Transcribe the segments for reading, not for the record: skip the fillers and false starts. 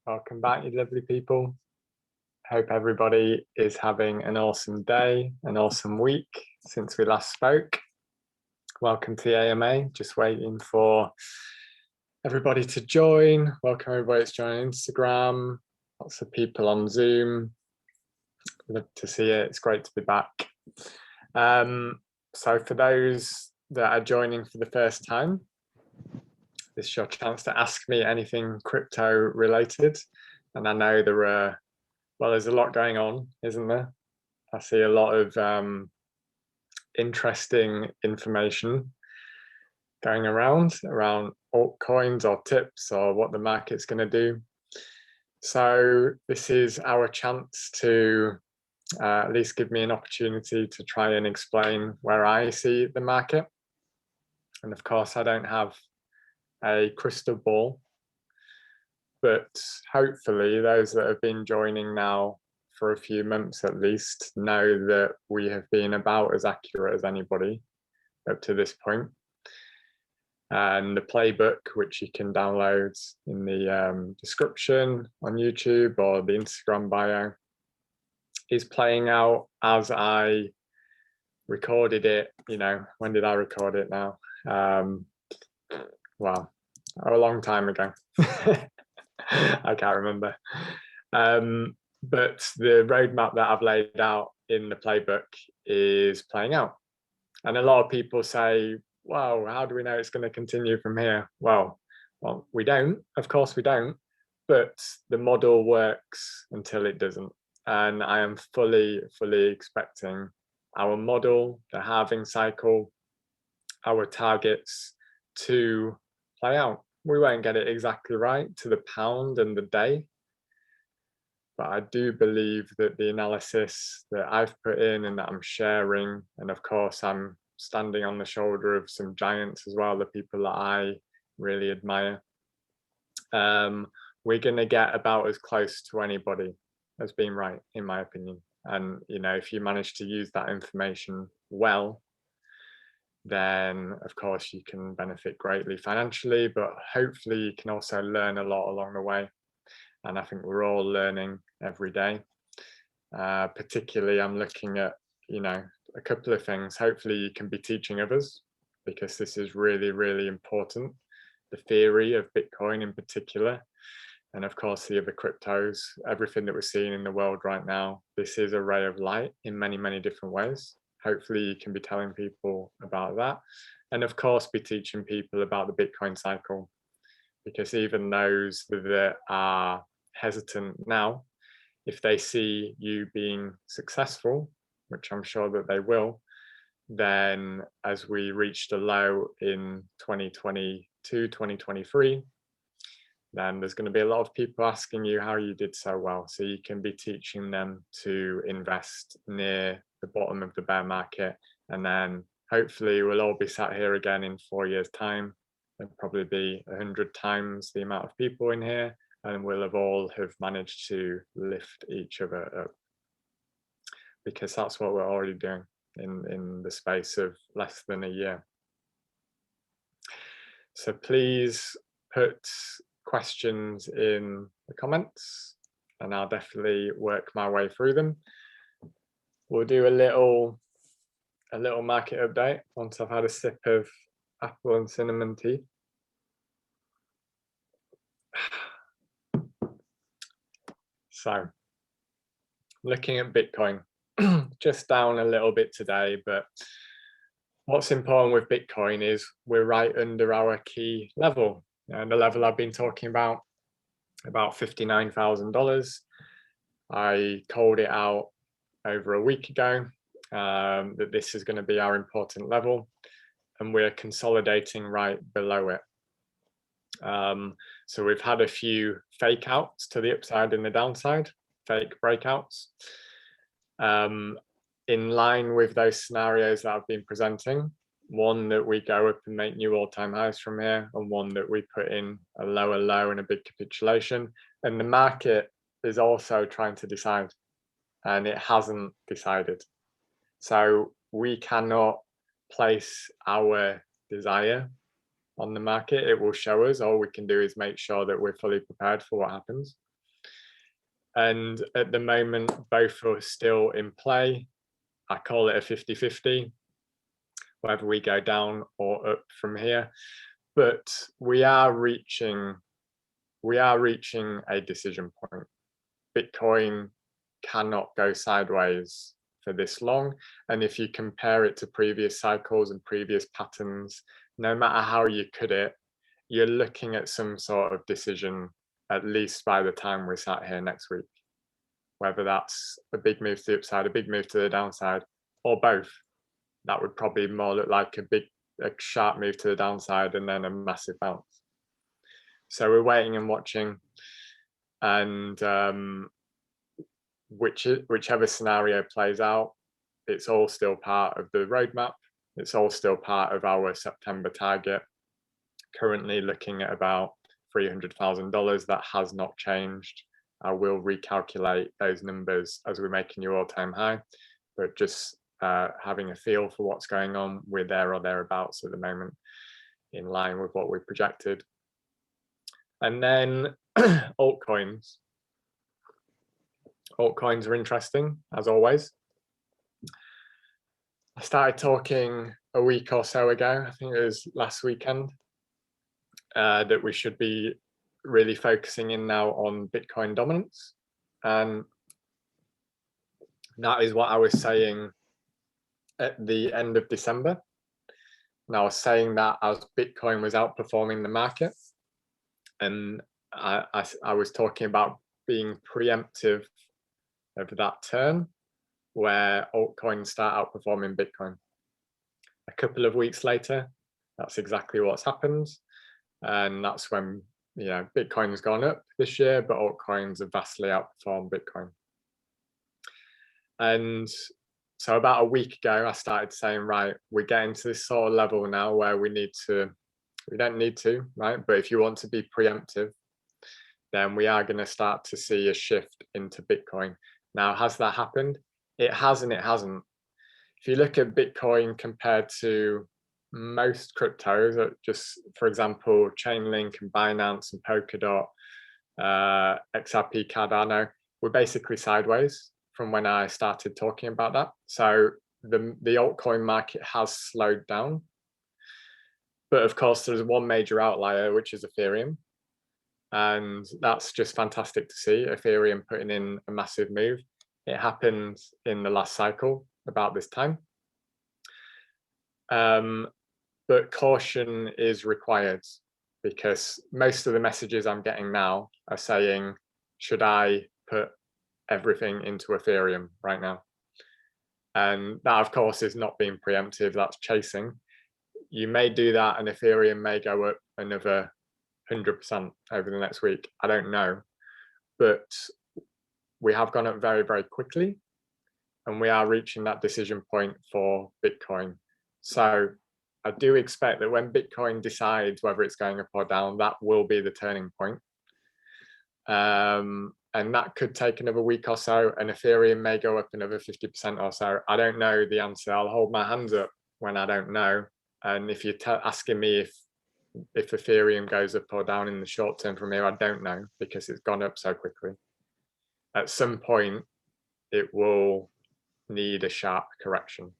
Welcome back, you lovely people. Hope everybody is having an awesome day, an awesome week since we last spoke. Welcome to the AMA. Just waiting for everybody to join. Welcome everybody that's joining Instagram. Lots of people on Zoom. Love to see it. It's great to be back. So for those that are joining for the first time, this is your chance to ask me anything crypto related. And I know there's a lot going on, isn't there? I see a lot of interesting information going around altcoins or tips or what the market's going to do. So this is our chance to at least give me an opportunity to try and explain where I see the market. And of course, I don't have a crystal ball, but hopefully those that have been joining now for a few months at least know that we have been about as accurate as anybody up to this point. And the playbook, which you can download in the description on YouTube or the Instagram bio, is playing out as I recorded it. When did I record it now? Well, a long time ago. I can't remember. But the roadmap that I've laid out in the playbook is playing out. And a lot of people say, wow, how do we know it's going to continue from here? Well, we don't. Of course we don't. But the model works until it doesn't. And I am fully expecting our model, the halving cycle, our targets to play out. We won't get it exactly right to the pound and the day, but I do believe that the analysis that I've put in and that I'm sharing, and of course I'm standing on the shoulder of some giants as well, the people that I really admire, we're going to get about as close to anybody as being right, in my opinion. And if you manage to use that information well, then of course you can benefit greatly financially, but hopefully you can also learn a lot along the way. And I think we're all learning every day. Particularly I'm looking at a couple of things. Hopefully you can be teaching others, because this is really important. The theory of Bitcoin in particular, and of course the other cryptos, everything that we're seeing in the world right now, this is a ray of light in many different ways. Hopefully you can be telling people about that, and of course be teaching people about the Bitcoin cycle, because even those that are hesitant now, if they see you being successful, which I'm sure that they will, then as we reached a low in 2022, 2023, then there's going to be a lot of people asking you how you did so well. So you can be teaching them to invest near the bottom of the bear market. And then hopefully we'll all be sat here again in 4 years' time. There'll probably be 100 times the amount of people in here, and we'll have managed to lift each other up, because that's what we're already doing in the space of less than a year. So please put questions in the comments and I'll definitely work my way through them. We'll do a little market update once I've had a sip of apple and cinnamon tea. So looking at Bitcoin, just down a little bit today, but what's important with Bitcoin is we're right under our key level, and the level I've been talking about $59,000. I called it out over a week ago that this is going to be our important level, and we're consolidating right below it. So we've had a few fake outs to the upside and the downside, fake breakouts. In line with those scenarios that I've been presenting, one that we go up and make new all-time highs from here, and one that we put in a lower low and a big capitulation. And the market is also trying to decide, and it hasn't decided. So we cannot place our desire on the market. It will show us. All we can do is make sure that we're fully prepared for what happens. And at the moment, both are still in play. I call it a 50-50, whether we go down or up from here. But we are reaching a decision point. Bitcoin cannot go sideways for this long. And if you compare it to previous cycles and previous patterns, no matter how you cut it, you're looking at some sort of decision, at least by the time we're sat here next week, whether that's a big move to the upside, a big move to the downside, or both. That would probably more look like a sharp move to the downside and then a massive bounce. So we're waiting and watching, and whichever scenario plays out, it's all still part of the roadmap. It's all still part of our September target. Currently looking at about $300,000. That has not changed. I will recalculate those numbers as we make a new all-time high, but just having a feel for what's going on, we're there or thereabouts at the moment, in line with what we projected. And then altcoins. Altcoins are interesting, as always. I started talking a week or so ago, I think it was last weekend, that we should be really focusing in now on Bitcoin dominance. And that is what I was saying at the end of December. And I was saying that as Bitcoin was outperforming the market. And I was talking about being preemptive of that turn where altcoins start outperforming Bitcoin. A couple of weeks later, that's exactly what's happened. And that's when, you know, Bitcoin's gone up this year, but altcoins have vastly outperformed Bitcoin. And so about a week ago, I started saying, right, we're getting to this sort of level now where we don't need to, right? But if you want to be preemptive, then we are going to start to see a shift into Bitcoin. Now, has that happened? It has and it hasn't. If you look at Bitcoin compared to most cryptos, just for example, Chainlink and Binance and Polkadot, XRP, Cardano, we're basically sideways from when I started talking about that. So the altcoin market has slowed down. But of course, there's one major outlier, which is Ethereum. And that's just fantastic to see, Ethereum putting in a massive move. It happened in the last cycle about this time. But caution is required, because most of the messages I'm getting now are saying, should I put everything into Ethereum right now? And that, of course, is not being preemptive, that's chasing. You may do that and Ethereum may go up another 100% over the next week. I don't know. But we have gone up very, very quickly. And we are reaching that decision point for Bitcoin. So I do expect that when Bitcoin decides whether it's going up or down, that will be the turning point. And that could take another week or so, and Ethereum may go up another 50% or so. I don't know the answer. I'll hold my hands up when I don't know. And if you're asking me if Ethereum goes up or down in the short term from here, I don't know, because it's gone up so quickly. At some point, it will need a sharp correction,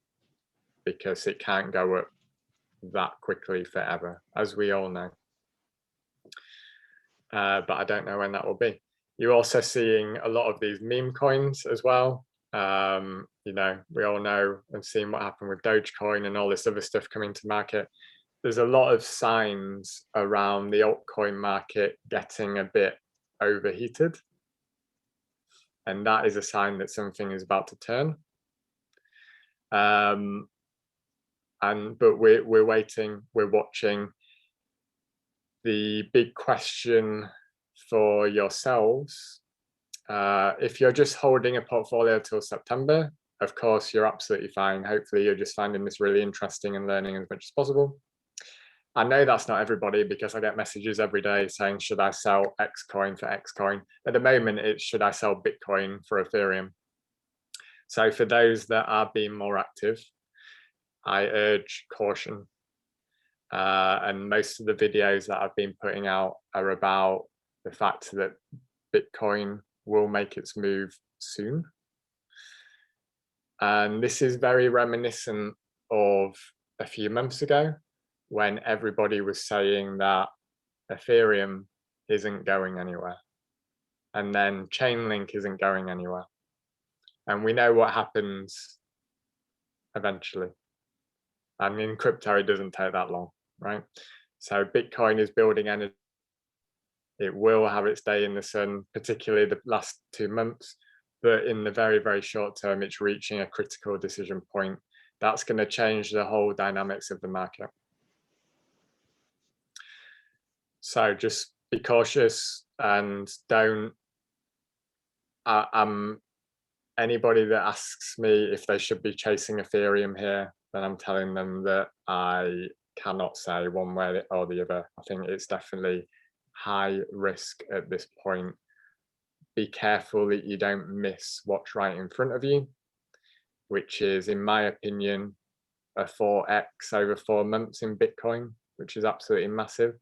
because it can't go up that quickly forever, as we all know. But I don't know when that will be. You're also seeing a lot of these meme coins as well. You know, we all know and seen what happened with Dogecoin and all this other stuff coming to market. There's a lot of signs around the altcoin market getting a bit overheated. And that is a sign that something is about to turn. But we're waiting, we're watching. The big question for yourselves, if you're just holding a portfolio till September, of course, you're absolutely fine. Hopefully you're just finding this really interesting and learning as much as possible. I know that's not everybody, because I get messages every day saying, should I sell X coin for X coin? At the moment, it's should I sell Bitcoin for Ethereum? So for those that are being more active, I urge caution. And most of the videos that I've been putting out are about the fact that Bitcoin will make its move soon. And this is very reminiscent of a few months ago when everybody was saying that Ethereum isn't going anywhere. And then Chainlink isn't going anywhere. And we know what happens eventually. And in crypto, it doesn't take that long, right? So Bitcoin is building energy. It will have its day in the sun, particularly the last 2 months. But in the very, very short term, it's reaching a critical decision point. That's going to change the whole dynamics of the market. So just be cautious and don't, anybody that asks me if they should be chasing Ethereum here, then I'm telling them that I cannot say one way or the other. I think it's definitely high risk at this point. Be careful that you don't miss what's right in front of you, which is, in my opinion, a 4x over 4 months in Bitcoin, which is absolutely massive.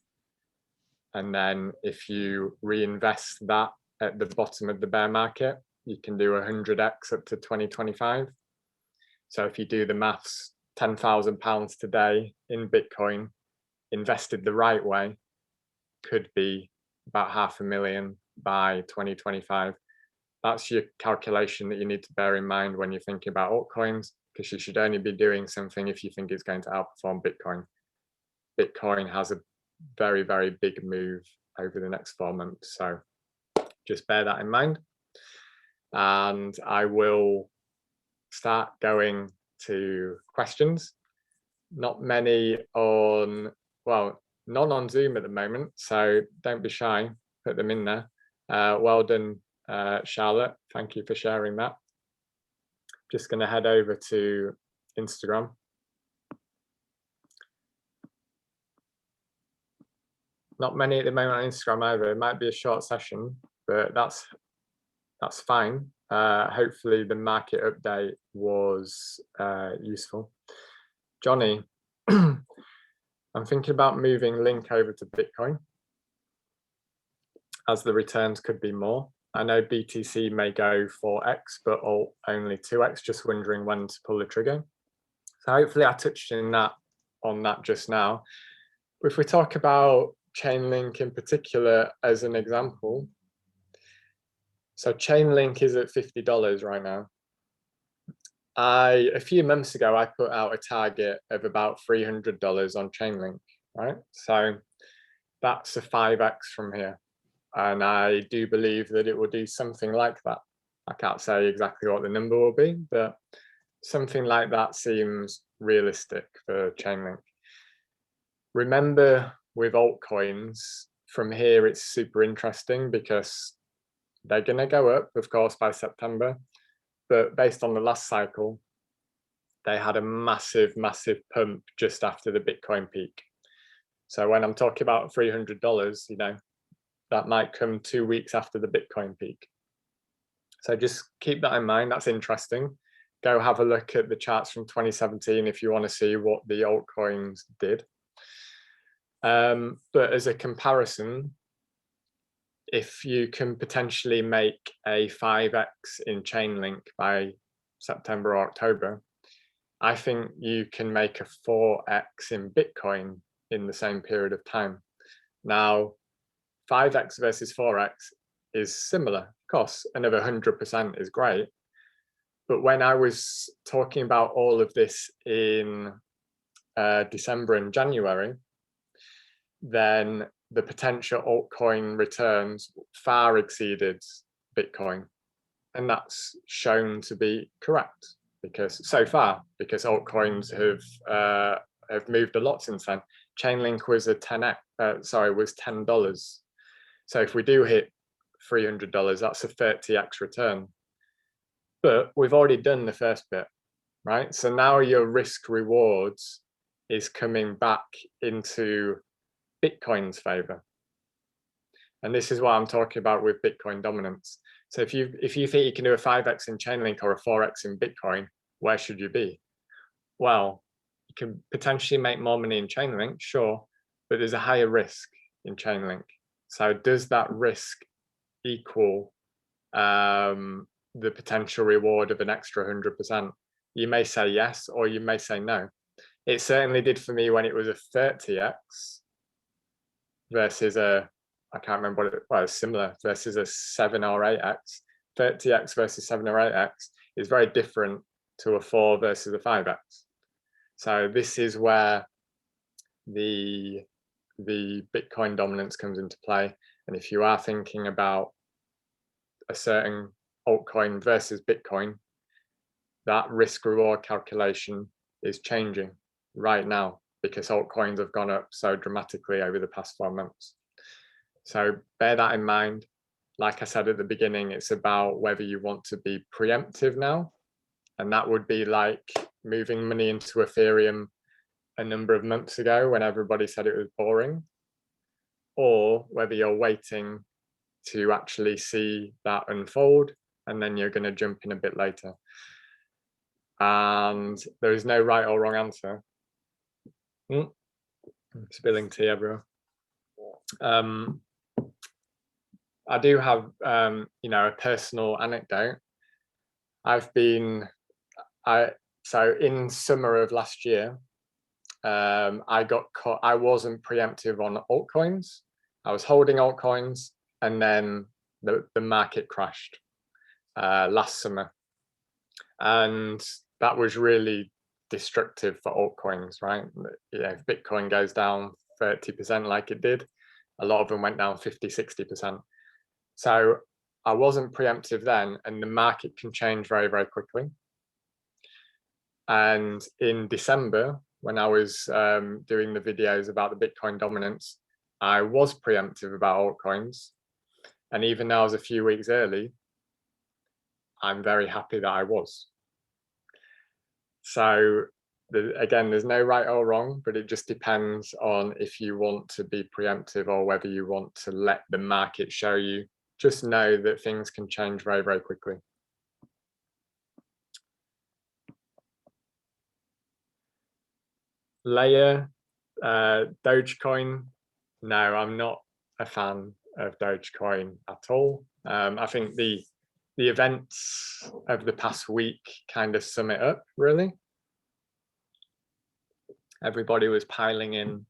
And then if you reinvest that at the bottom of the bear market, you can do 100x up to 2025. So if you do the maths, £10,000 today in Bitcoin, invested the right way, could be about 500,000 by 2025. That's your calculation that you need to bear in mind when you're thinking about altcoins, because you should only be doing something if you think it's going to outperform Bitcoin. Bitcoin has a very, very big move over the next 4 months. So just bear that in mind. And I will start going to questions. Not many on, well, none on Zoom at the moment, so don't be shy, put them in there. Well done, Charlotte. Thank you for sharing that. Just going to head over to Instagram. Not many at the moment on Instagram either. It might be a short session, but that's fine. Hopefully the market update was useful. Johnny, I'm thinking about moving Link over to Bitcoin, as the returns could be more. I know BTC may go 4x, but only 2x, just wondering when to pull the trigger. So hopefully I touched on that just now. If we talk about Chainlink in particular as an example, so Chainlink is at $50 right now. A few months ago, I put out a target of about $300 on Chainlink, right? So that's a 5x from here. And I do believe that it will do something like that. I can't say exactly what the number will be, but something like that seems realistic for Chainlink. Remember, with altcoins, from here, it's super interesting because they're going to go up, of course, by September. But based on the last cycle, they had a massive, massive pump just after the Bitcoin peak. So when I'm talking about $300, you know, that might come 2 weeks after the Bitcoin peak. So just keep that in mind. That's interesting. Go have a look at the charts from 2017 if you want to see what the altcoins did. But as a comparison, if you can potentially make a 5x in Chainlink by September or October, I think you can make a 4x in Bitcoin in the same period of time. Now, 5x versus 4x is similar. Of course, another 100% is great. But when I was talking about all of this in December and January, then the potential altcoin returns far exceeded Bitcoin. And that's shown to be correct because so far, because altcoins have moved a lot since then. Chainlink was a was $10. So if we do hit $300, that's a 30x return. But we've already done the first bit, right? So now your risk rewards is coming back into Bitcoin's favor. And this is what I'm talking about with Bitcoin dominance. So if you think you can do a 5x in Chainlink or a 4x in Bitcoin, where should you be? Well, you can potentially make more money in Chainlink, sure, but there's a higher risk in Chainlink. So does that risk equal the potential reward of an extra 100%. You may say yes, or you may say no. It certainly did for me when it was a 30x versus a, I can't remember what it was, similar, versus a 7 or 8x. 30x versus 7 or 8x is very different to a 4 versus a 5x. So this is where the Bitcoin dominance comes into play. And if you are thinking about a certain altcoin versus Bitcoin, that risk reward calculation is changing right now because altcoins have gone up so dramatically over the past 4 months. So bear that in mind. Like I said at the beginning, it's about whether you want to be preemptive now, and that would be like moving money into Ethereum a number of months ago when everybody said it was boring, or whether you're waiting to actually see that unfold and then you're going to jump in a bit later. And there is no right or wrong answer. Spilling tea everywhere. I do have, a personal anecdote. So in summer of last year, I got caught. I wasn't preemptive on altcoins. I was holding altcoins, and then the market crashed last summer, and that was really destructive for altcoins, right? If Bitcoin goes down 30% like it did, a lot of them went down 50-60%. So I wasn't preemptive then, and the market can change very, very quickly. And in December, when I was doing the videos about the Bitcoin dominance, I was preemptive about altcoins. And even though I was a few weeks early, I'm very happy that I was. So again, there's no right or wrong, but it just depends on if you want to be preemptive or whether you want to let the market show you. Just know that things can change very, very quickly. Layer, Dogecoin. No, I'm not a fan of Dogecoin at all. I think the events of the past week kind of sum it up, really. Everybody was piling in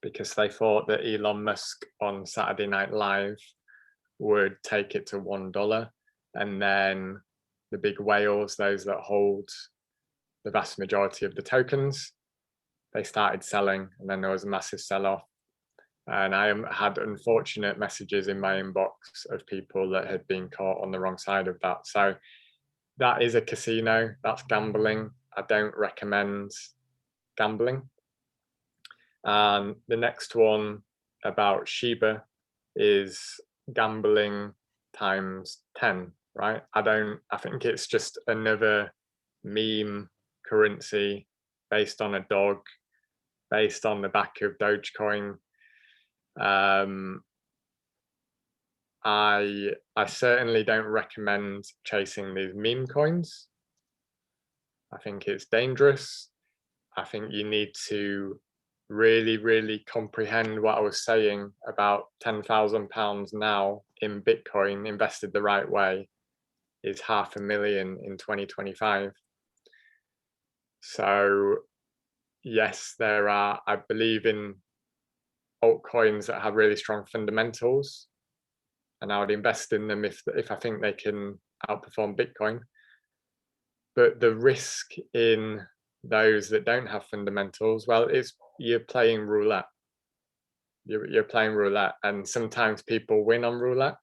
because they thought that Elon Musk on Saturday Night Live would take it to $1, and then the big whales, those that hold the vast majority of the tokens, they started selling, and then there was a massive sell-off. And I had unfortunate messages in my inbox of people that had been caught on the wrong side of that. So that is a casino, that's gambling. I don't recommend gambling. And the next one about Shiba is gambling times 10, right? I think it's just another meme currency based on a dog, based on the back of Dogecoin. I certainly don't recommend chasing these meme coins. I think it's dangerous. I think you need to really, really comprehend what I was saying about £10,000 now in Bitcoin invested the right way is $500,000 in 2025. So yes, I believe in altcoins that have really strong fundamentals, and I would invest in them if I think they can outperform Bitcoin. But the risk in those that don't have fundamentals, well, you're playing roulette. You're playing roulette, and sometimes people win on roulette,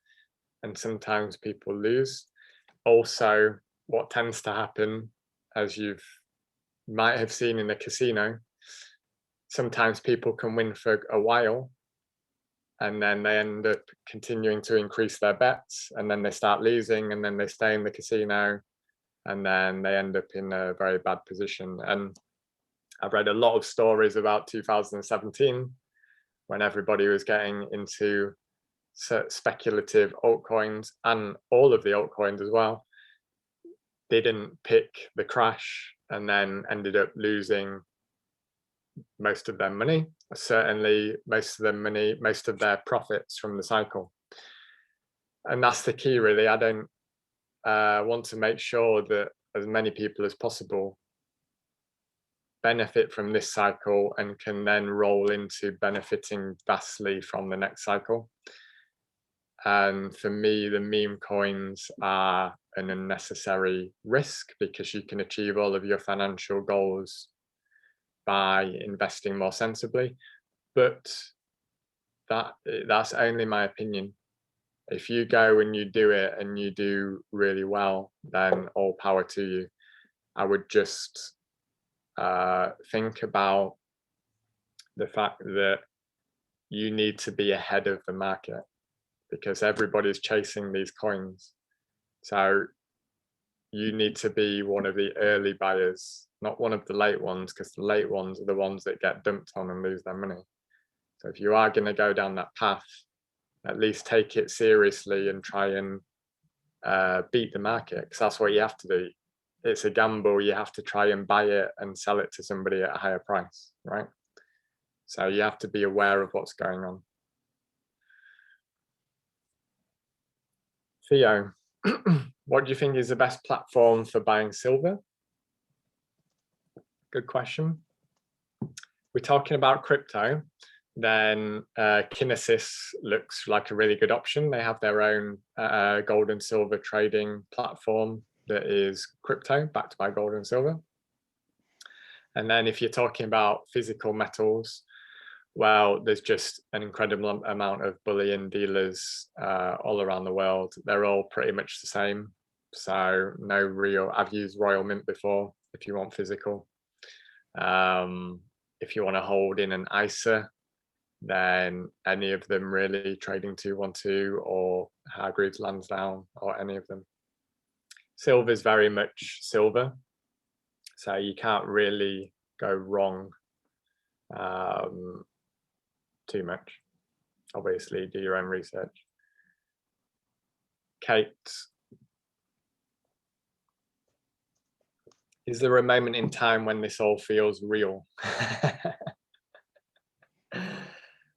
and sometimes people lose. Also, what tends to happen, as you might have seen in the casino, sometimes people can win for a while, and then they end up continuing to increase their bets, and then they start losing, and then they stay in the casino, and then they end up in a very bad position. And I've read a lot of stories about 2017 when everybody was getting into speculative altcoins, and all of the altcoins as well didn't pick the crash and then ended up losing most of their money, certainly most of their profits from the cycle. And that's the key, really. I don't want to make sure that as many people as possible benefit from this cycle and can then roll into benefiting vastly from the next cycle. And for me, the meme coins are an unnecessary risk because you can achieve all of your financial goals by investing more sensibly. But that's only my opinion. If you go and you do it and you do really well, then all power to you. I would just think about the fact that you need to be ahead of the market because everybody's chasing these coins. So you need to be one of the early buyers, not one of the late ones, because the late ones are the ones that get dumped on and lose their money. So if you are going to go down that path, at least take it seriously and try and beat the market, because that's what you have to do. It's a gamble. You have to try and buy it and sell it to somebody at a higher price, right? So you have to be aware of what's going on. Theo, what do you think is the best platform for buying silver? Good question. We're talking about crypto, then Kinesis looks like a really good option. They have their own gold and silver trading platform that is crypto backed by gold and silver. And then if you're talking about physical metals, well, there's just an incredible amount of bullion dealers all around the world. They're all pretty much the same. So no real, I've used Royal Mint before if you want physical. If you want to hold in an ISA, then any of them really, Trading 212 or Hargreaves Lansdowne or any of them. Silver is very much silver. So you can't really go wrong too much. Obviously, do your own research. Kate, is there a moment in time when this all feels real?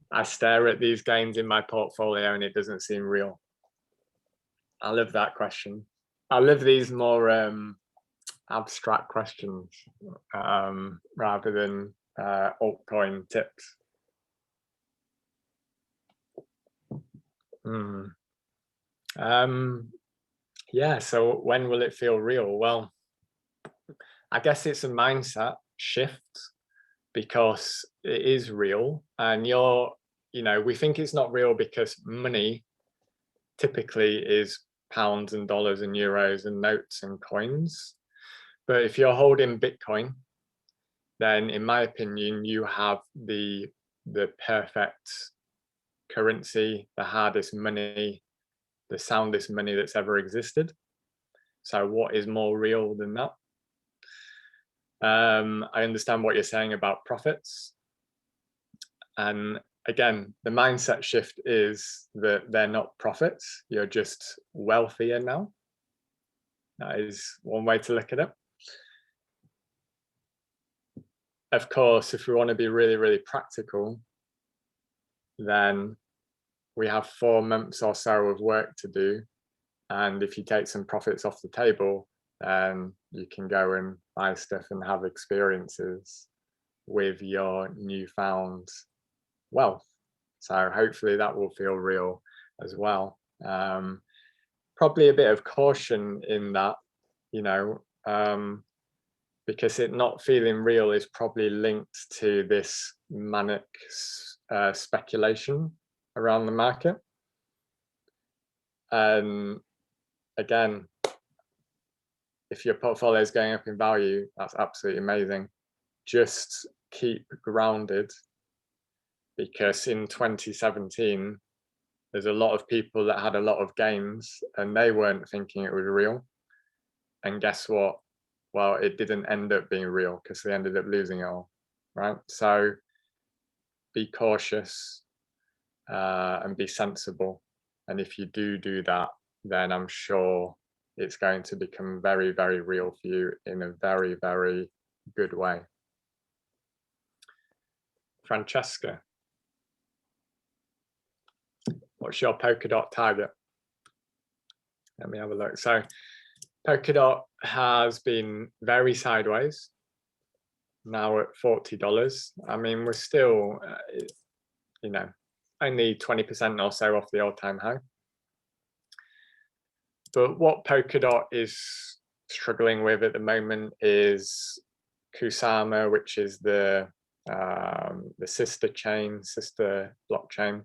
I stare at these gains in my portfolio and it doesn't seem real. I love that question. I love these more abstract questions rather than altcoin tips. Yeah, so when will it feel real? Well, I guess it's a mindset shift because it is real, and we think it's not real because money typically is pounds and dollars and euros and notes and coins. But if you're holding Bitcoin, then in my opinion, you have the perfect currency, the hardest money, the soundest money that's ever existed. So what is more real than that? I understand what you're saying about profits. And again, the mindset shift is that they're not profits. You're just wealthier now. That is one way to look at it. Of course, if we want to be really, really practical, then we have 4 months or so of work to do. And if you take some profits off the table, then you can go and buy stuff and have experiences with your newfound wealth. So hopefully that will feel real as well. Probably a bit of caution in that, because it not feeling real is probably linked to this manic speculation around the market. And again, if your portfolio is going up in value, that's absolutely amazing. Just keep grounded, because in 2017, there's a lot of people that had a lot of gains and they weren't thinking it was real. And guess what? Well, it didn't end up being real because they ended up losing it all, right? So be cautious and be sensible. And if you do that, then I'm sure it's going to become very, very real for you in a very, very good way. Francesca, what's your Polkadot target? Let me have a look. So Polkadot has been very sideways, now at $40. I mean, we're still, you know, only 20% or so off the all-time high. But what Polkadot is struggling with at the moment is Kusama, which is the sister blockchain,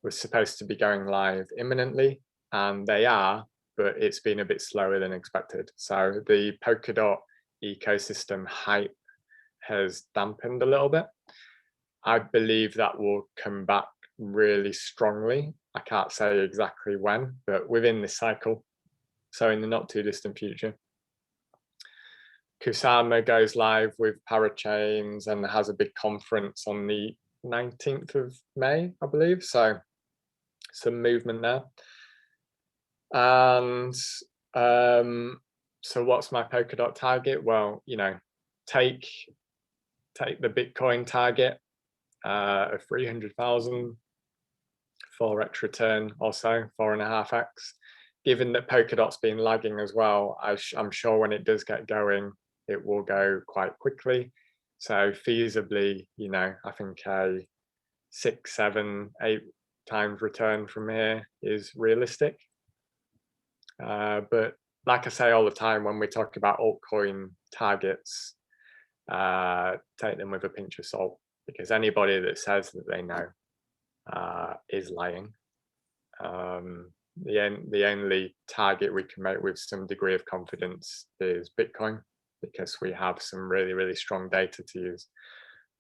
was supposed to be going live imminently, and they are, but it's been a bit slower than expected. So the Polkadot ecosystem hype has dampened a little bit. I believe that will come back really strongly. I can't say exactly when, but within this cycle, so in the not too distant future. Kusama goes live with Parachains and has a big conference on the 19th of May, I believe. So some movement there. And so what's my Polkadot target? Well, you know, take the Bitcoin target of 300,000, 4x return or so, 4.5x. Given that Polkadot's been lagging as well, I'm sure when it does get going, it will go quite quickly. So feasibly, you know, I think a 6, 7, 8 times return from here is realistic. But like I say all the time, when we talk about altcoin targets, take them with a pinch of salt, because anybody that says that they know is lying. The only target we can make with some degree of confidence is Bitcoin, because we have some really, really strong data to use.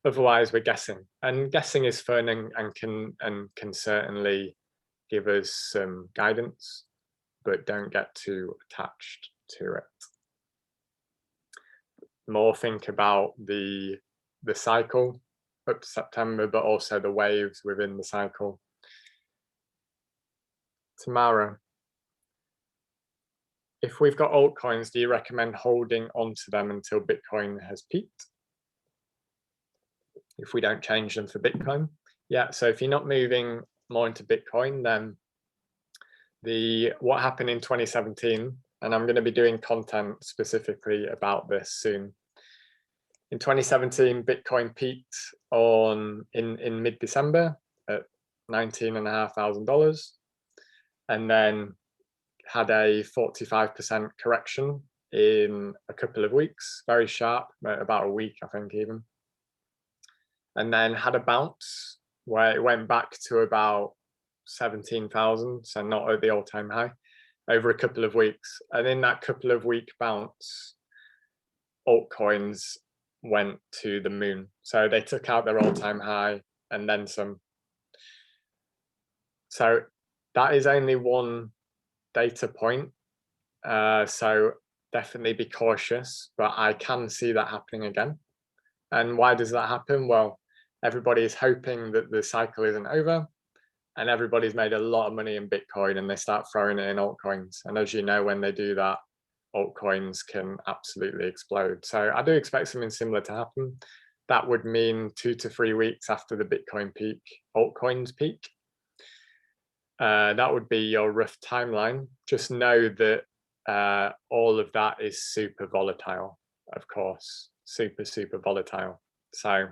Otherwise, we're guessing, and guessing is fun and can certainly give us some guidance, but don't get too attached to it. More think about the cycle up to September, but also the waves within the cycle. Tamara, if we've got altcoins, do you recommend holding onto them until Bitcoin has peaked? If we don't change them for Bitcoin? Yeah, so if you're not moving more into Bitcoin, then what happened in 2017, and I'm going to be doing content specifically about this soon. In 2017, Bitcoin peaked in mid-December at $19,500, and then had a 45% correction in a couple of weeks, very sharp, about a week, I think even. And then had a bounce where it went back to about 17,000, so not at the all-time high, over a couple of weeks. And in that couple of week bounce, altcoins went to the moon. So they took out their all-time high and then some. So that is only one data point. So definitely be cautious, but I can see that happening again. And why does that happen? Well, everybody is hoping that the cycle isn't over, and everybody's made a lot of money in Bitcoin and they start throwing it in altcoins. And as you know, when they do that, altcoins can absolutely explode. So I do expect something similar to happen. That would mean 2 to 3 weeks after the Bitcoin peak, altcoins peak. That would be your rough timeline. Just know that all of that is super volatile, of course, super volatile. So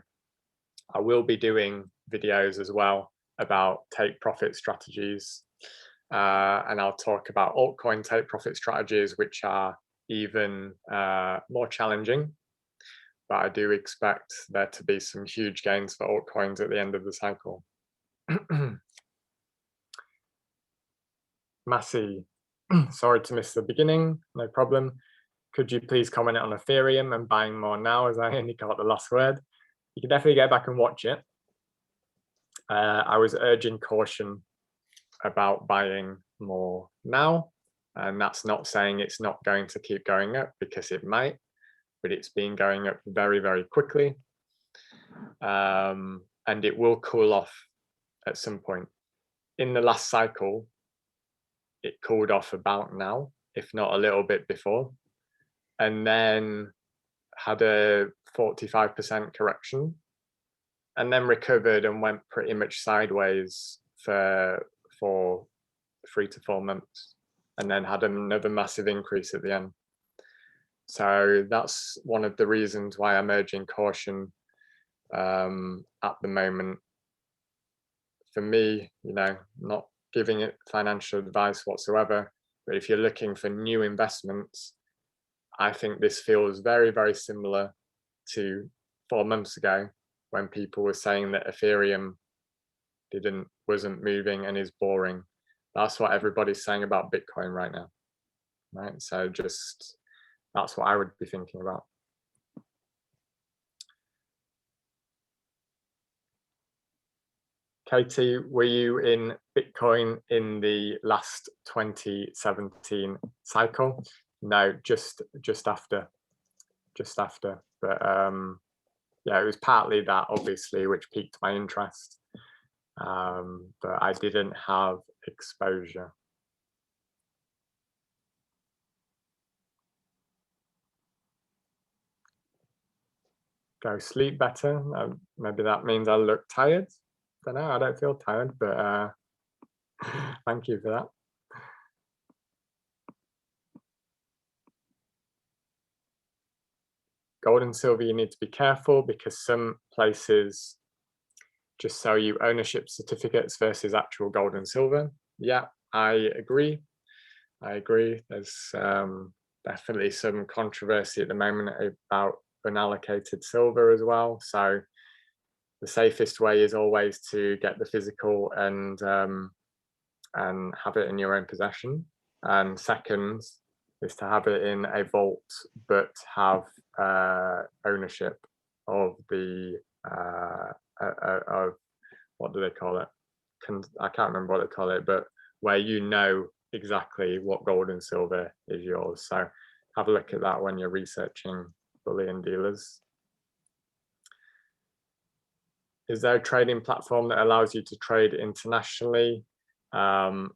I will be doing videos as well about take profit strategies, and I'll talk about altcoin take profit strategies, which are even more challenging, but I do expect there to be some huge gains for altcoins at the end of the cycle. Massey, sorry to miss the beginning, no problem. Could you please comment on Ethereum and buying more now, as I only got the last word? You can definitely go back and watch it. I was urging caution about buying more now, and that's not saying it's not going to keep going up, because it might, but it's been going up very, very quickly, and it will cool off at some point. In the last cycle, it cooled off about now, if not a little bit before, and then had a 45% correction, and then recovered and went pretty much sideways for 3 to 4 months. and then had another massive increase at the end. So that's one of the reasons why I'm urging caution at the moment. For me, not giving it financial advice whatsoever, but if you're looking for new investments, I think this feels very, very similar to 4 months ago when people were saying that Ethereum wasn't moving and is boring. That's what everybody's saying about Bitcoin right now, right? So just that's what I would be thinking about. Katie, were you in Bitcoin in the last 2017 cycle? No, just after. But yeah, it was partly that, obviously, which piqued my interest. But I didn't have exposure. Go sleep better. Maybe that means I look tired. Don't know. I don't feel tired, but thank you for that. Gold and silver, you need to be careful because some places just sell you ownership certificates versus actual gold and silver. Yeah, I agree. There's definitely some controversy at the moment about unallocated silver as well. So the safest way is always to get the physical and have it in your own possession. And second is to have it in a vault, but have ownership of the of what do they call it? I can't remember what they call it, but where you know exactly what gold and silver is yours. So have a look at that when you're researching bullion dealers. Is there a trading platform that allows you to trade internationally? I've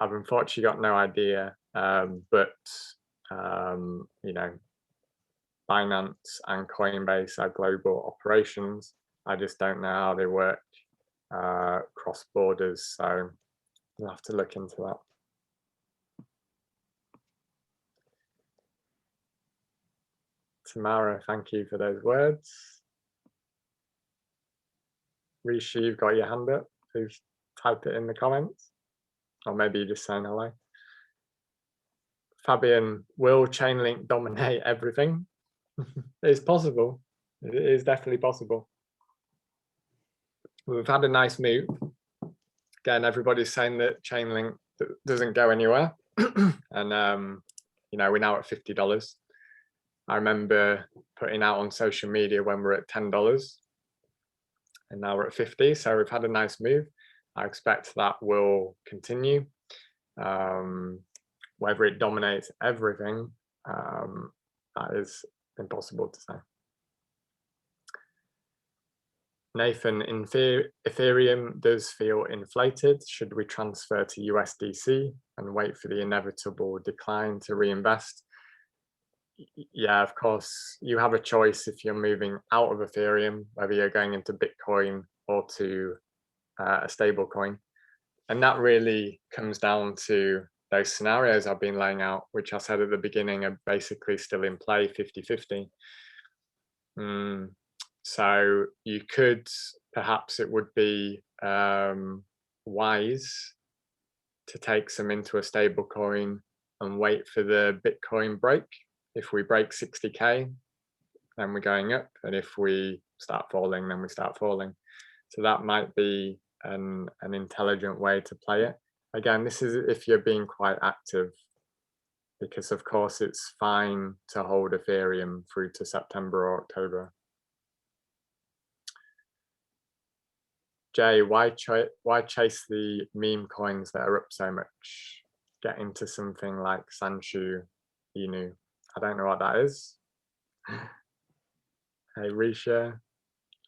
unfortunately got no idea, but Binance and Coinbase are global operations. I just don't know how they work cross borders, so you'll have to look into that. Tamara, thank you for those words. Rishi, you've got your hand up. Please type it in the comments, or maybe you're just saying hello. Fabian, will Chainlink dominate everything? It's possible. It is definitely possible. We've had a nice move. Again, everybody's saying that Chainlink doesn't go anywhere. And, we're now at $50. I remember putting out on social media when we're at $10 and now we're at 50. So we've had a nice move. I expect that will continue. Whether it dominates everything, that is impossible to say. Nathan, in Ethereum does feel inflated. Should we transfer to USDC and wait for the inevitable decline to reinvest? Yeah, of course, you have a choice if you're moving out of Ethereum, whether you're going into Bitcoin or to a stable coin. And that really comes down to those scenarios I've been laying out, which I said at the beginning are basically still in play, 50-50. So you could, perhaps it would be wise to take some into a stable coin and wait for the Bitcoin break. If we break 60K, then we're going up. And if we start falling, then we start falling. So that might be an intelligent way to play it. Again, this is if you're being quite active, because of course it's fine to hold Ethereum through to September or October. Jay, why chase the meme coins that are up so much? Get into something like Sanshu, Inu. I don't know what that is. Hey, Risha.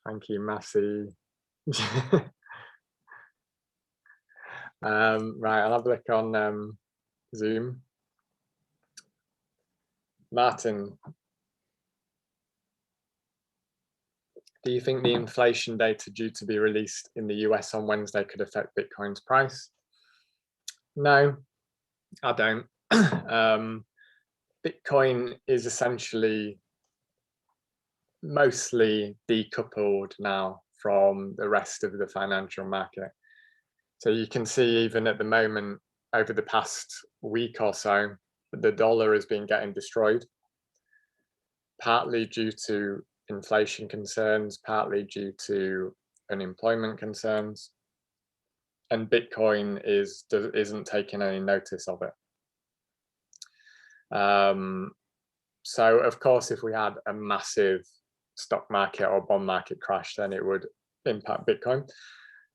Thank you, Massey. Right, I'll have a look on Zoom. Martin, do you think the inflation data due to be released in the US on Wednesday could affect Bitcoin's price? No, I don't. Bitcoin is essentially mostly decoupled now from the rest of the financial market. So you can see even at the moment, over the past week or so, the dollar has been getting destroyed, partly due to inflation concerns, partly due to unemployment concerns, and Bitcoin isn't taking any notice of it. So of course, if we had a massive stock market or bond market crash, then it would impact Bitcoin.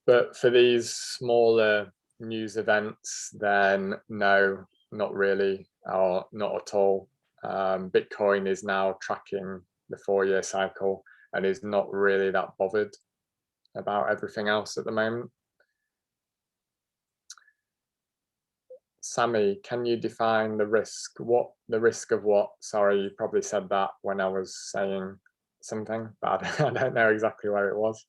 But for these smaller news events, then no, not really, or not at all. Bitcoin is now tracking the 4-year cycle and is not really that bothered about everything else at the moment. Sammy, can you define the risk? What the risk of what? Sorry, you probably said that when I was saying something, but I don't know exactly where it was.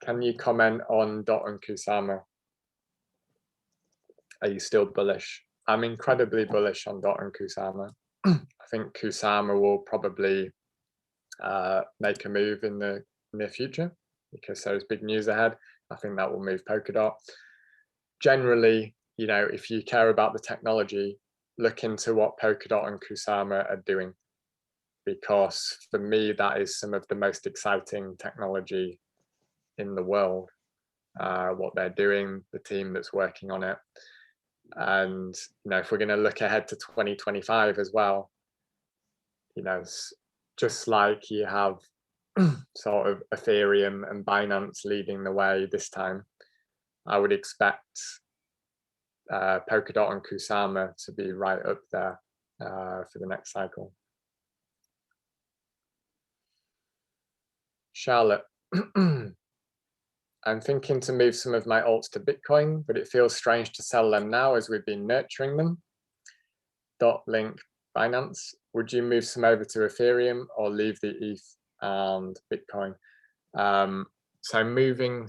Can you comment on Dot and Kusama? Are you still bullish? I'm incredibly bullish on Dot and Kusama. I think Kusama will probably make a move in the near future because there's big news ahead. I think that will move Polkadot. Generally, you know, if you care about the technology, look into what Polkadot and Kusama are doing, because for me, that is some of the most exciting technology in the world. What they're doing, the team that's working on it. And, you know, if we're going to look ahead to 2025 as well, you know, just like you have sort of Ethereum and Binance leading the way this time, I would expect Polkadot and Kusama to be right up there for the next cycle. Charlotte, I'm thinking to move some of my alts to Bitcoin, but it feels strange to sell them now as we've been nurturing them. Dot link Binance. Would you move some over to Ethereum or leave the ETH and Bitcoin? So moving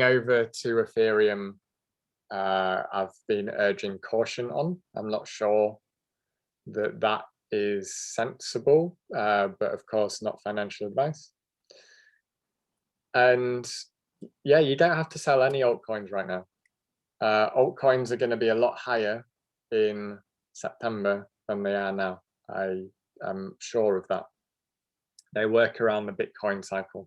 over to Ethereum, I've been urging caution on. I'm not sure that is sensible, but of course not financial advice. And yeah, you don't have to sell any altcoins right now. Altcoins are going to be a lot higher in September than they are now. I am sure of that. They work around the Bitcoin cycle.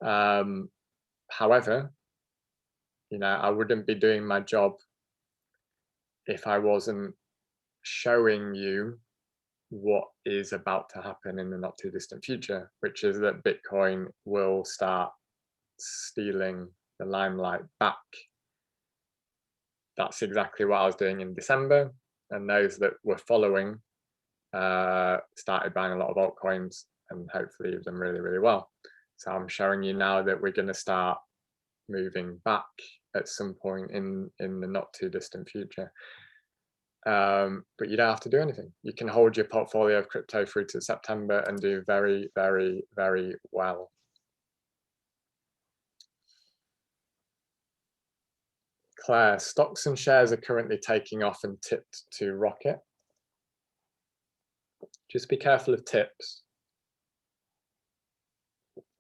However, you know, I wouldn't be doing my job if I wasn't showing you what is about to happen in the not too distant future, which is that Bitcoin will start stealing the limelight back. That's exactly what I was doing in December, and those that were following started buying a lot of altcoins and hopefully have done really, really well. So I'm showing you now that we're going to start moving back at some point in the not too distant future. But you don't have to do anything. You can hold your portfolio of crypto through to September and do very, very, very well. Claire, stocks and shares are currently taking off and tipped to rocket. Just be careful of tips,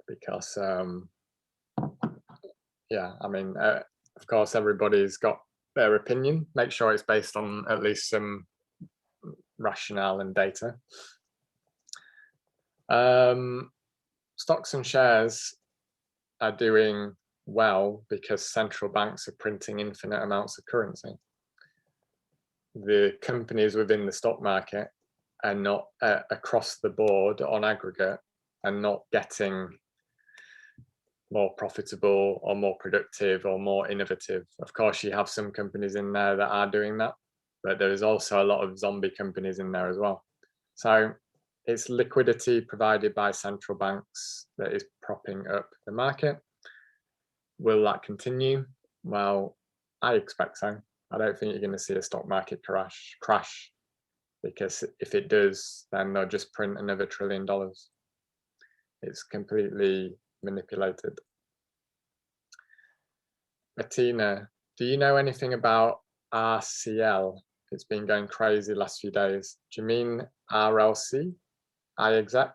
because yeah, I mean, of course, everybody's got their opinion. Make sure it's based on at least some rationale and data. Stocks and shares are doing well because central banks are printing infinite amounts of currency. The companies within the stock market are not across the board on aggregate and not getting more profitable or more productive or more innovative. Of course, you have some companies in there that are doing that, but there is also a lot of zombie companies in there as well. So it's liquidity provided by central banks that is propping up the market. Will that continue? Well, I expect so. I don't think you're going to see a stock market crash, because if it does, then they'll just print another $1 trillion. It's completely manipulated. Bettina, Do you know anything about RCL? It's been going crazy last few days. Do you mean RLC, iExec?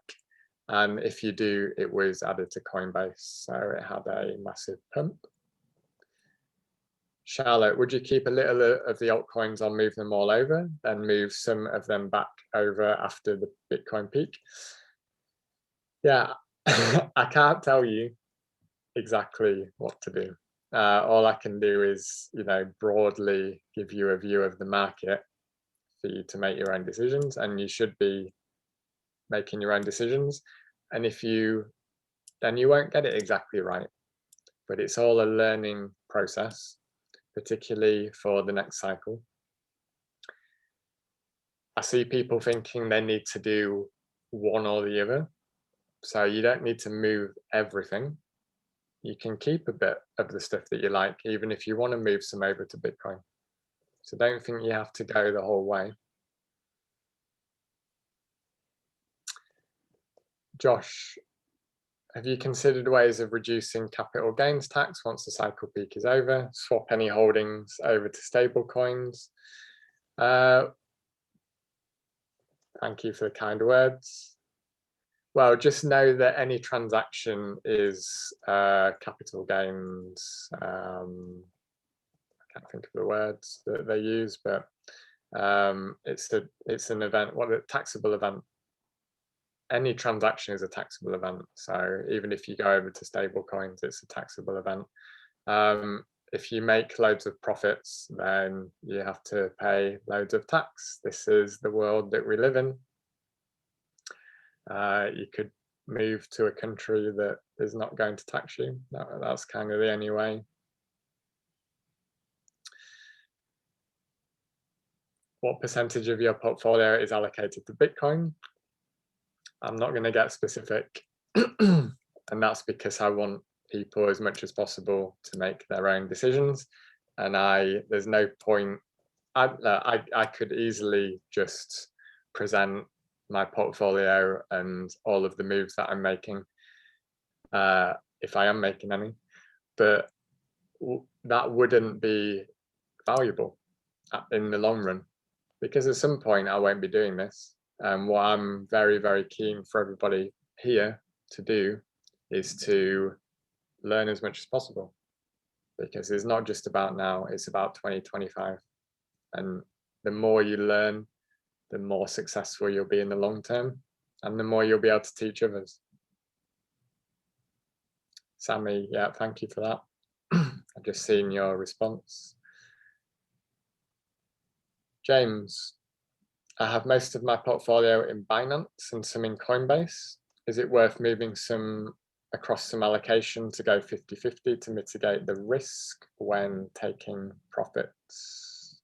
And if you do, it was added to Coinbase, so it had a massive pump. Charlotte, would you keep a little of the altcoins or move them all over, then move some of them back over after the Bitcoin peak? Yeah, I can't tell you exactly what to do. All I can do is, broadly give you a view of the market for you to make your own decisions, and you should be making your own decisions. And then you won't get it exactly right, but it's all a learning process, particularly for the next cycle. I see people thinking they need to do one or the other. So you don't need to move everything. You can keep a bit of the stuff that you like, even if you want to move some over to Bitcoin. So don't think you have to go the whole way. Josh, have you considered ways of reducing capital gains tax once the cycle peak is over? Swap any holdings over to stable coins? Thank you for the kind words. Well, just know that any transaction is capital gains. I can't think of the words that they use, but it's an event, a taxable event. Any transaction is a taxable event. So even if you go over to stable coins, it's a taxable event. If you make loads of profits, then you have to pay loads of tax. This is the world that we live in. You could move to a country that is not going to tax you. That's kind of the only way. What percentage of your portfolio is allocated to Bitcoin? I'm not going to get specific, and that's because I want people as much as possible to make their own decisions. And there's no point. I could easily just present my portfolio and all of the moves that I'm making, if I am making any, but that wouldn't be valuable in the long run, because at some point I won't be doing this. And what I'm very, very keen for everybody here to do is to learn as much as possible, because it's not just about now, it's about 2025. And the more you learn, the more successful you'll be in the long term, and the more you'll be able to teach others. Sammy, yeah, thank you for that. I've just seen your response. James, I have most of my portfolio in Binance and some in Coinbase. Is it worth moving some across some allocation to go 50-50 to mitigate the risk when taking profits?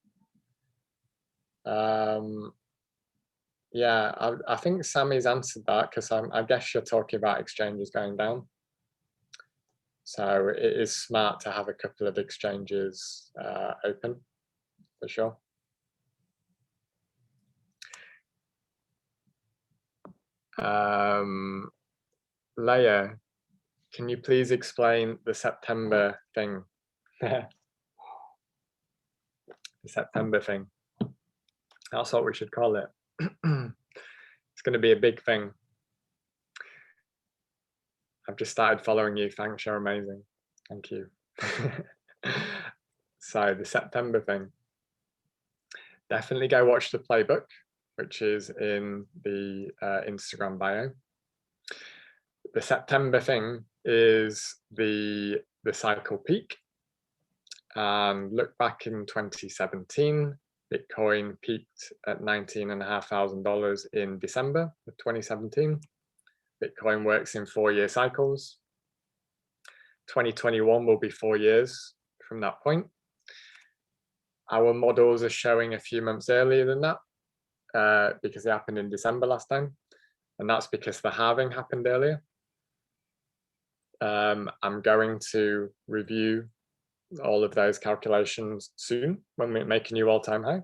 Yeah, I think Sammy's answered that, because I guess you're talking about exchanges going down. So it is smart to have a couple of exchanges open, for sure. Leia, can you please explain the September thing? The September thing. That's what we should call it. It's going to be a big thing. I've just started following you. Thanks, you're amazing. Thank you. So the September thing. Definitely go watch the playbook, which is in the Instagram bio. The September thing is the cycle peak. And look back in 2017, Bitcoin peaked at $19,500 in December of 2017. Bitcoin works in 4-year cycles. 2021 will be 4 years from that point. Our models are showing a few months earlier than that, because it happened in December last time. And that's because the halving happened earlier. I'm going to review all of those calculations soon when we make a new all-time high.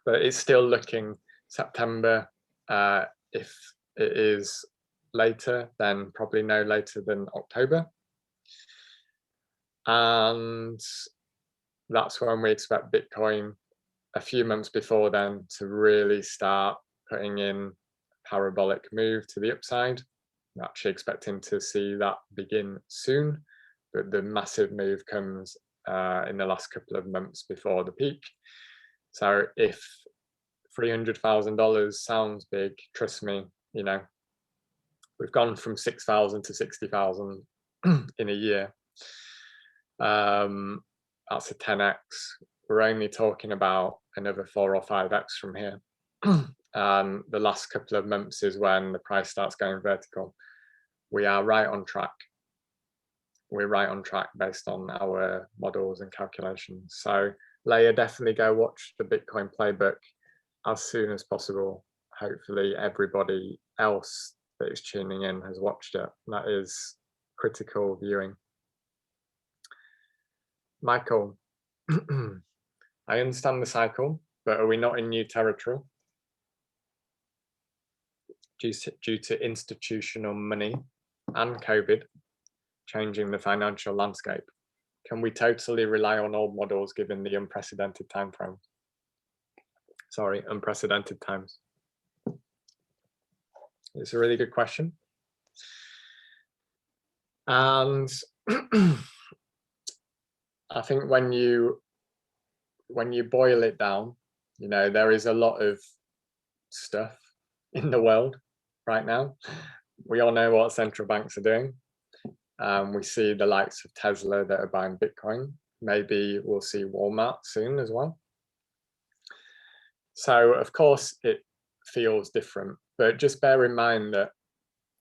But it's still looking September. If it is later, then probably no later than October. And that's when we expect Bitcoin a few months before then to really start putting in parabolic move to the upside. I'm actually expecting to see that begin soon, but the massive move comes in the last couple of months before the peak. So if $300,000 sounds big, trust me, you know, we've gone from 6,000 to 60,000 in a year. That's a 10x. We're only talking about another 4 or 5x from here. And the last couple of months is when the price starts going vertical. We are right on track. We're right on track based on our models and calculations. So Leah, definitely go watch the Bitcoin playbook as soon as possible. Hopefully everybody else that is tuning in has watched it. That is critical viewing. Michael, I understand the cycle, but are we not in new territory? Due to institutional money and COVID changing the financial landscape, can we totally rely on old models given the unprecedented time frame? Sorry, unprecedented times. It's a really good question. And I think when you boil it down, you know, there is a lot of stuff in the world right now. We all know what central banks are doing. We see the likes of Tesla that are buying Bitcoin. Maybe we'll see Walmart soon as well. So of course it feels different, but just bear in mind that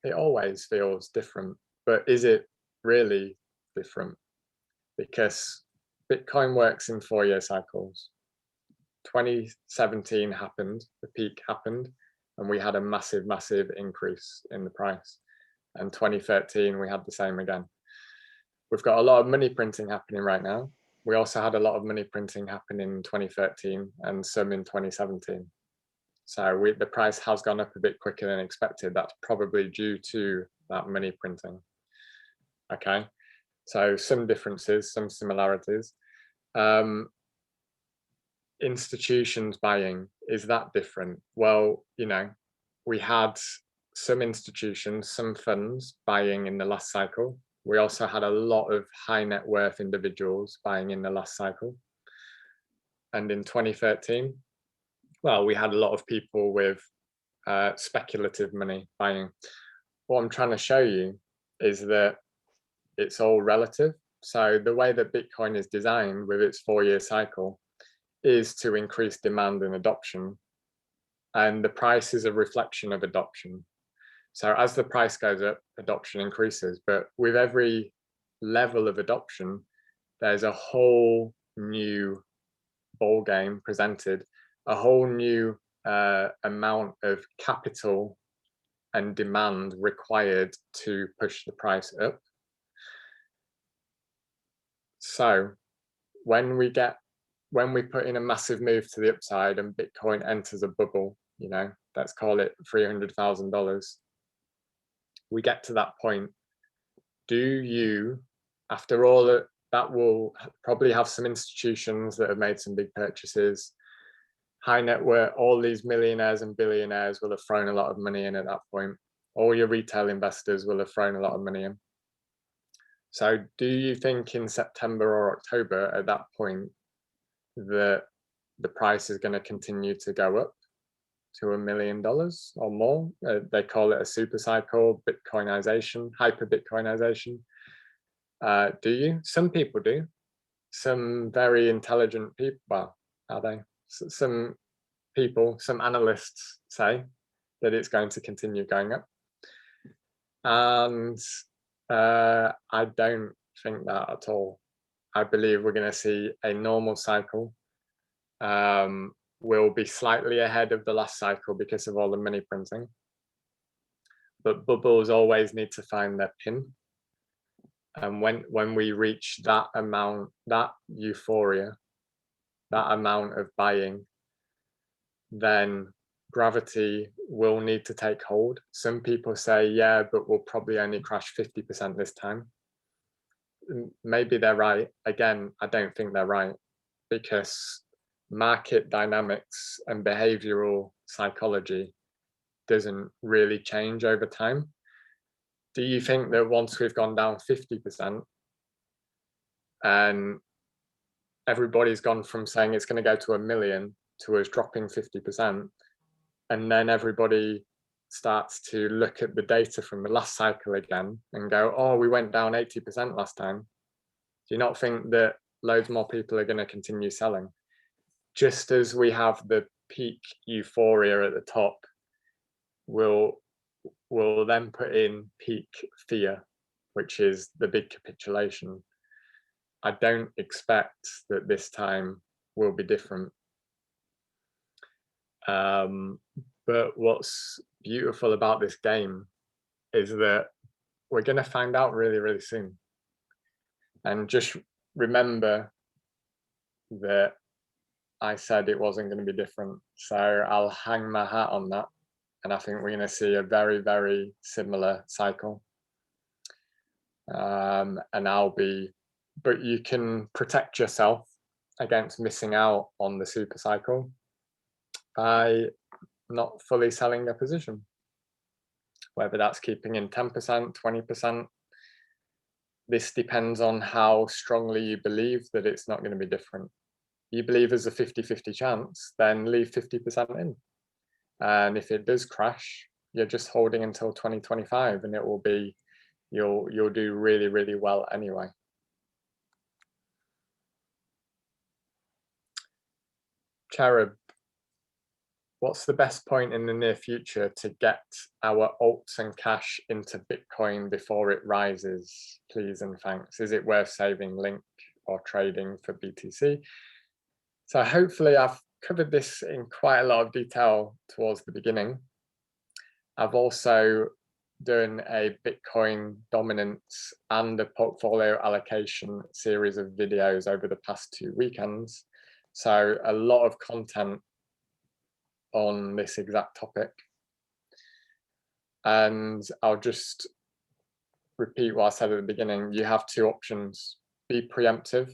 it always feels different. But is it really different? Because Bitcoin works in 4-year cycles. 2017 happened, the peak happened, and we had a massive, massive increase in the price. And 2013, we had the same again. We've got a lot of money printing happening right now. We also had a lot of money printing happen in 2013 and some in 2017. So the price has gone up a bit quicker than expected. That's probably due to that money printing. Okay, so some differences, some similarities. Institutions buying, is that different? Well, you know, we had some institutions, some funds buying in the last cycle. We also had a lot of high net worth individuals buying in the last cycle. And in 2013, well, we had a lot of people with speculative money buying. What I'm trying to show you is that it's all relative. So the way that Bitcoin is designed with its 4-year cycle is to increase demand and adoption. And the price is a reflection of adoption. So as the price goes up, adoption increases. But with every level of adoption, there's a whole new ball game presented, a whole new amount of capital and demand required to push the price up. So when we put in a massive move to the upside and Bitcoin enters a bubble, you know, let's call it $300,000, we get to that point. Do you, after all that will probably have some institutions that have made some big purchases, high net worth, all these millionaires and billionaires will have thrown a lot of money in at that point. All your retail investors will have thrown a lot of money in. So do you think in September or October at that point that the price is going to continue to go up to $1 million or more? They call it a super cycle, Bitcoinization, hyper Bitcoinization. Do you? Some people do. Some very intelligent people, well, are they? Some people, some analysts say that it's going to continue going up. And I don't think that at all. I believe we're going to see a normal cycle. We'll be slightly ahead of the last cycle because of all the money printing. But bubbles always need to find their pin. And when we reach that amount, that euphoria, that amount of buying, then gravity will need to take hold. Some people say, yeah, but we'll probably only crash 50% this time. Maybe they're right. Again, I don't think they're right. because market dynamics and behavioral psychology doesn't really change over time. Do you think that once we've gone down 50% and everybody's gone from saying it's going to go to 1 million to us dropping 50%, and then everybody starts to look at the data from the last cycle again and go, oh, we went down 80% last time? Do you not think that loads more people are going to continue selling? Just as we have the peak euphoria at the top, we'll then put in peak fear, which is the big capitulation. I don't expect that this time will be different. But what's beautiful about this game is that we're going to find out really, really soon. And just remember that I said it wasn't going to be different. So I'll hang my hat on that. And I think we're going to see a very, very similar cycle. And but you can protect yourself against missing out on the super cycle by not fully selling a position, whether that's keeping in 10%, 20%. This depends on how strongly you believe that it's not going to be different. You believe there's a 50-50 chance, then leave 50% in. And if it does crash, you're just holding until 2025, and it will be, you'll do really, really well anyway. Cherub, what's the best point in the near future to get our alts and cash into Bitcoin before it rises? Please and thanks. Is it worth saving Link or trading for BTC? So hopefully I've covered this in quite a lot of detail towards the beginning. I've also done a Bitcoin dominance and a portfolio allocation series of videos over the past 2 weekends. So a lot of content on this exact topic. And I'll just repeat what I said at the beginning. You have 2 options. Be preemptive.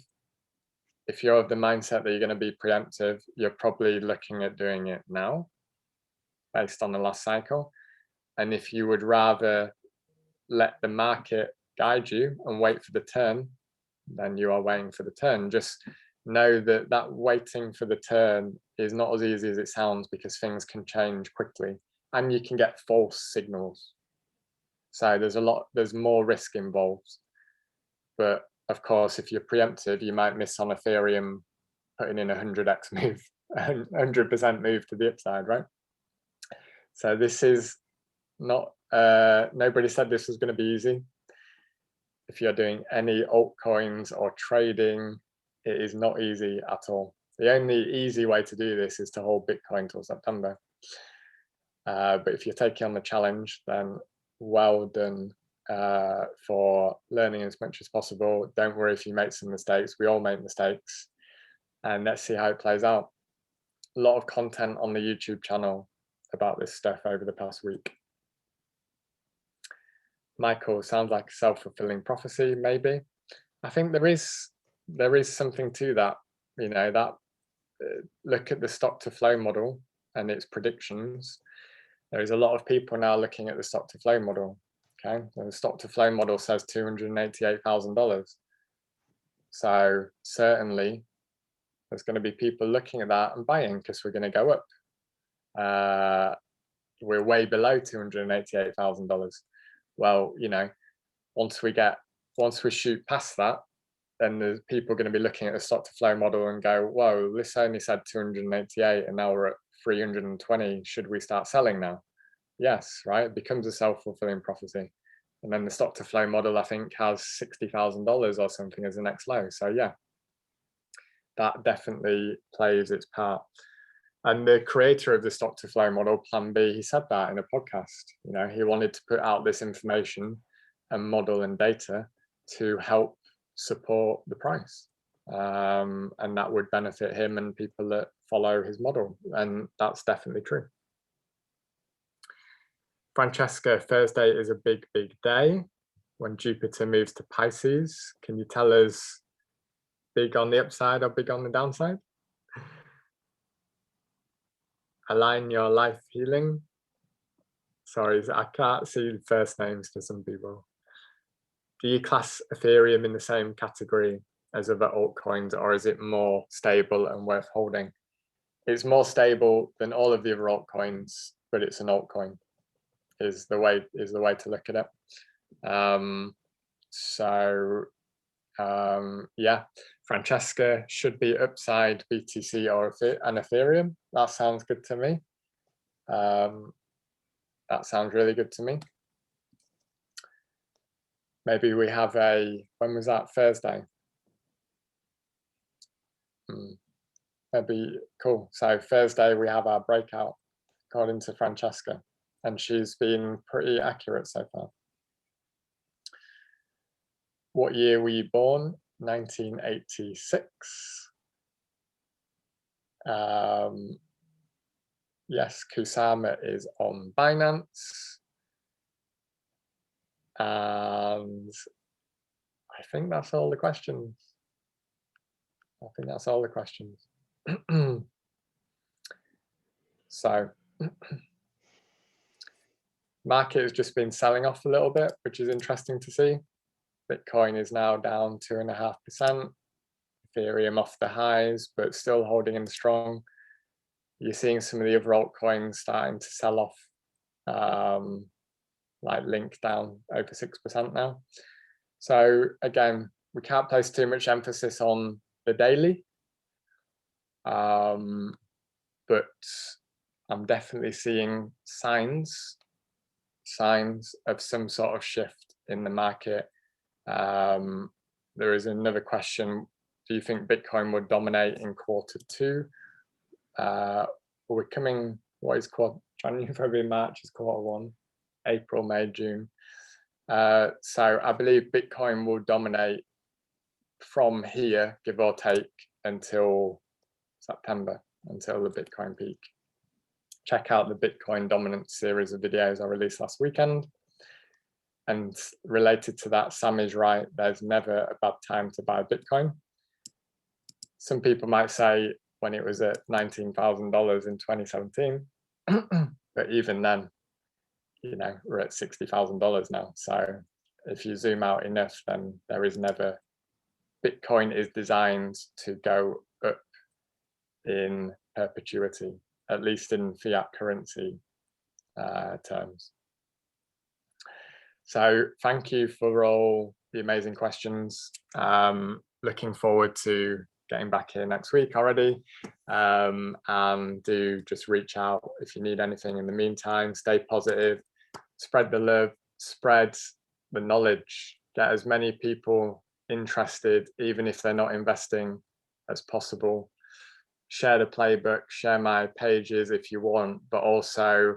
If you're of the mindset that you're going to be preemptive, you're probably looking at doing it now based on the last cycle. And if you would rather let the market guide you and wait for the turn, then you are waiting for the turn. Just know that waiting for the turn is not as easy as it sounds, because things can change quickly and you can get false signals. So there's more risk involved. But of course, if you're preemptive, you might miss on Ethereum putting in 100x move, 100% move to the upside, right? So this is not, nobody said this was going to be easy. If you're doing any altcoins or trading, it is not easy at all. The only easy way to do this is to hold Bitcoin till September. But if you're taking on the challenge, then well done for learning as much as possible. Don't worry if you make some mistakes. We all make mistakes. And let's see how it plays out. A lot of content on the YouTube channel about this stuff over the past week. Michael, sounds like a self-fulfilling prophecy, maybe. I think there is something to that. You know, that look at the stock to flow model and its predictions. There is a lot of people now looking at the stock to flow model. Okay, so the stock to flow model says $288,000. So certainly there's going to be people looking at that and buying, because we're going to go up. We're way below $288,000. Well, you know, once we shoot past that, then there's people going to be looking at the stock to flow model and go, whoa, this only said 288 and now we're at 320. Should we start selling now? Yes, right? It becomes a self-fulfilling prophecy. And then the stock to flow model, I think, has $60,000 or something as the next low. So yeah, that definitely plays its part. And the creator of the stock to flow model, Plan B, he said that in a podcast. You know, he wanted to put out this information and model and data to help support the price. And that would benefit him and people that follow his model. And that's definitely true. Francesca, Thursday is a big, big day when Jupiter moves to Pisces. Can you tell us big on the upside or big on the downside? Align your life healing. Sorry, I can't see first names for some people. Do you class Ethereum in the same category as other altcoins, or is it more stable and worth holding? It's more stable than all of the other altcoins, but it's an altcoin, is the way to look at it. Yeah, Francesca should be upside BTC or an Ethereum. That sounds good to me. That sounds really good to me. Maybe we have when was that, Thursday? Maybe, cool. So Thursday we have our breakout according to Francesca, and she's been pretty accurate so far. What year were you born? 1986. Yes, Kusama is on Binance. And I think that's all the questions. So market has just been selling off a little bit, which is interesting to see. Bitcoin is now down 2.5%. Ethereum off the highs, but still holding in strong. You're seeing some of the other altcoins starting to sell off, like Link down over 6% now. So again, we can't place too much emphasis on the daily, but I'm definitely seeing signs of some sort of shift in the market. There is another question: do you think Bitcoin would dominate in Q2? We're coming, what is January, February, March is Q1, April, May, June. So I believe Bitcoin will dominate from here, give or take, until September, until the Bitcoin peak. Check out the Bitcoin dominance series of videos I released last weekend. And related to that, Sam is right. There's never a bad time to buy Bitcoin. Some people might say when it was at $19,000 in 2017, but even then, you know, we're at $60,000 now. So if you zoom out enough, then there is never, Bitcoin is designed to go up in perpetuity, at least in fiat currency terms. So thank you for all the amazing questions. Looking forward to getting back here next week already. And do just reach out if you need anything in the meantime. Stay positive, spread the love, spread the knowledge, get as many people interested, even if they're not investing, as possible. Share the playbook, share my pages if you want, but also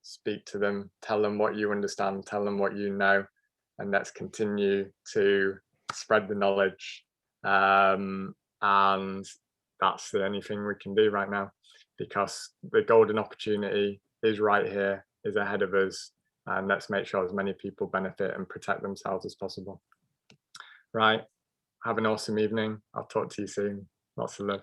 speak to them, tell them what you understand, tell them what you know, and let's continue to spread the knowledge. And that's the only thing we can do right now, because the golden opportunity is right here, is ahead of us, and let's make sure as many people benefit and protect themselves as possible. Right, have an awesome evening. I'll talk to you soon. Lots of love.